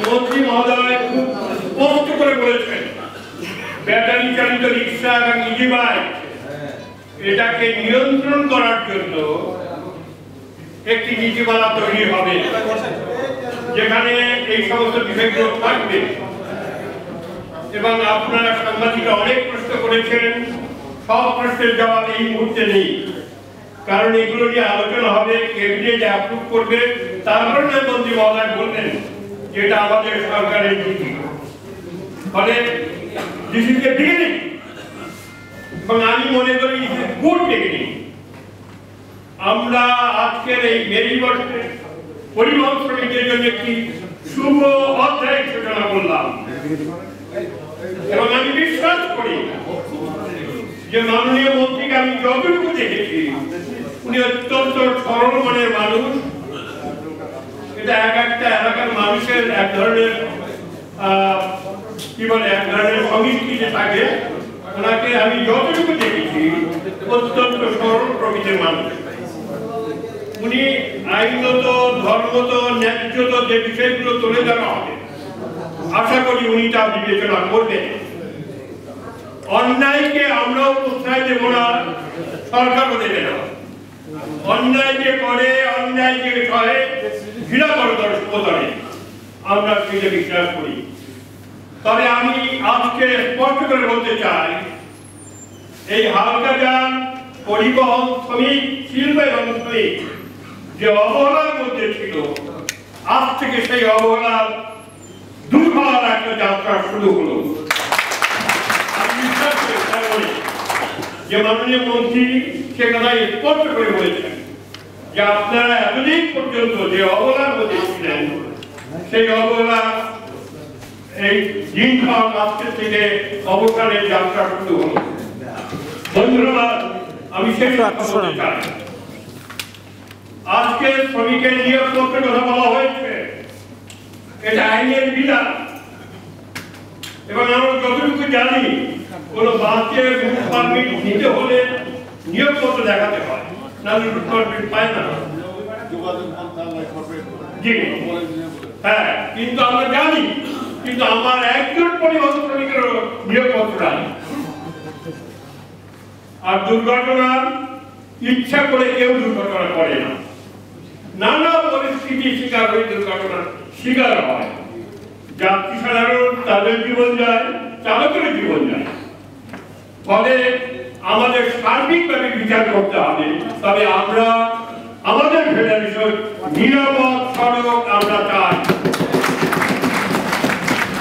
মন্ত্রী মহোদয় খুব স্পষ্ট করে বলেছেন ব্যাটারি চালিত রিক্সা এবং ইজি বাইক এটাকে নিয়ন্ত্রণ করার জন্য একটি নীতিমালা তৈরি হবে যেখানে এই সমস্ত বিষয়গুলো থাকবে। এবং আপনারা সাংবাদিকরা অনেক প্রশ্ন করেছেন, সব প্রশ্নের জবাব এই মুহূর্তে নেই, কারণ এগুলো নিয়ে আলোচনা হবে, ক্যাবিনেট অ্যাপ্রুভ করবে, তারপরে মন্ত্রী মহোদয় বলবেন যেটা আমাদের সরকারের নীতি। ফলে দিস ইজ এ বিগিনিং, এবং আমি মনে করি গুড বিগিনিং। আমরা আজকের এই মেরিবর্ষে পরিবহন শ্রমিকদের জন্য একটি শুভ অধ্যায় সূচনা করলাম, এবং আমি বিশ্বাস করি যে মাননীয় মন্ত্রীকে আমি যতটুকু দেখেছি উনি অত্যন্ত সরল মনের মানুষ। এটা এক একটা এলাকার মানুষের এক ধরনের কি বলে এক ধরনের সংস্কৃতি থাকে। ওনাকে আমি যতটুকু দেখেছি অত্যন্ত সরল প্রকৃতির মানুষ। উনি আইনত, ধর্মত, ন্যায্যত যে বিষয়গুলো তুলে ধরা হবে আশা করি উনি তা বিবেচনা করবেন। অন্যায়কে আমরাও প্রশ্রয় দেব না, সরকারও দেবে না। অন্যায় যে করে, অন্যায় যে সহে ঘৃণা করে আমরা সেটা বিশ্বাস করি। তবে আমি আজকে স্পষ্ট করে বলতে চাই, এই হালকাযান পরিবহন শ্রমিক, শিল্প এবং শ্রমিক যে অবহেলার মধ্যে ছিল, আজ থেকে সেই অবহেলার দূর হওয়ার একটা যাত্রা শুরু হলো। আমি বিশ্বাস করি যে মাননীয় মন্ত্রী সে কথা স্পষ্ট করে বলেছেন যে আপনারা এতদিন পর্যন্ত যে অবহেলার মধ্যে ছিলেন সেই অবহেলা এই দিনক্ষণ আজকে থেকে অবসানের যাত্রা শুরু হলো। বন্ধুরা, আমি শেষ কথা বলতে চাই, আজকে শ্রমিকের নিয়োগপত্রের কথা বলা হয়েছে, এটা আইনের বিধান, এবং আমরা যতটুকু জানি কোন বাসে রুট পারমিট নিতে হলে নিয়োগপত্র দেখাতে হয়, নাহলে রুট পারমিট পায় না। জি হ্যাঁ, কিন্তু আমরা জানি, কিন্তু আমার একজন পরিবহন শ্রমিকের নিয়োগপত্র নাই। আর দুর্ঘটনা ইচ্ছা করে কেউ দুর্ঘটনা করে না, নানা পরিস্থিতি শিকার হয়ে দুর্ঘটনার শিকার হয়। যাত্রী সাধারণ তাদের জীবন যায়, চালকের জীবন যায়। ফলে আমাদের সার্বিকভাবে বিচার করতে হবে। তবে আমরা আমাদের ফেডারেশন নিরাপদ সড়ক আমরা চাই।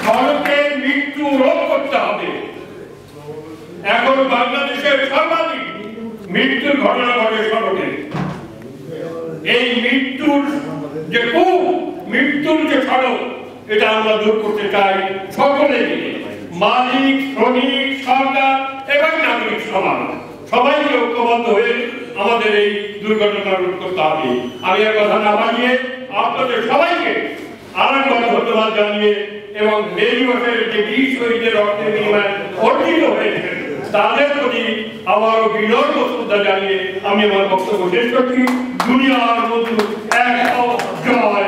সড়কের মৃত্যু রোধ করতে হবে। এখন বাংলাদেশের সর্বাধিক মৃত্যুর ঘটনা ঘটে সড়কে। এই মৃত্যুর যে মৃত্যুর যে সড়ক, এটা আমরা দূর করতে চাই সকলে মিলে, মালিক, শ্রমিক, সরকার এবং নাগরিক সমাজ, সবাইকে ঐক্যবদ্ধ হয়ে আমাদের এই দুর্ঘটনা রোধ করতে হবে। আমি আর কথা না বাড়িয়ে আপনাদের সবাইকে আরেকবার ধন্যবাদ জানিয়ে এবং মেরিবর্ষের যে বীর শহীদের রক্তের বিনিময়ে অর্জিত হয়েছে তাদের প্রতি আবারও বিনম্র শ্রদ্ধা জানিয়ে আমি আমার বক্তব্য শেষ করছি। দুনিয়ার বন্ধু এক জয়।